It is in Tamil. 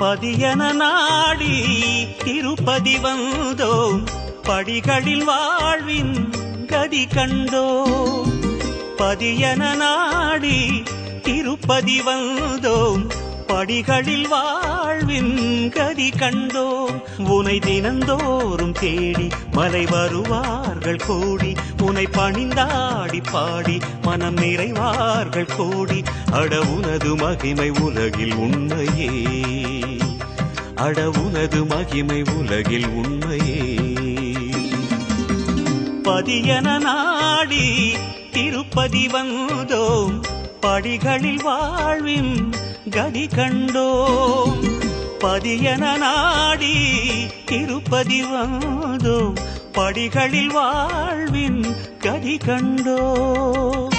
பதியன நாடி திருப்பதி வந்தோம், படிகளில் வாழ்வின் கதி கண்டோம். பதியன நாடி திருப்பதி வந்தோம், படிகளில் வாழ்வின் கதி கண்டோம். உனை தினந்தோறும் தேடி மலை வருவார்கள் கோடி, உனை பணிந்தாடி பாடி மனம் நிறைவார்கள் கோடி. அட உனது மகிமை உலகில் உண்மையே, அட உனது மகிமை உலகில் உண்மையே. பதியன நாடி திருப்பதி வந்தோம், படிகளில் வாழ்வின் கதி கண்டோம். பதியன நாடி திருப்பதி வந்தோம், படிகளில் வாழ்வின் கதி கண்டோம்.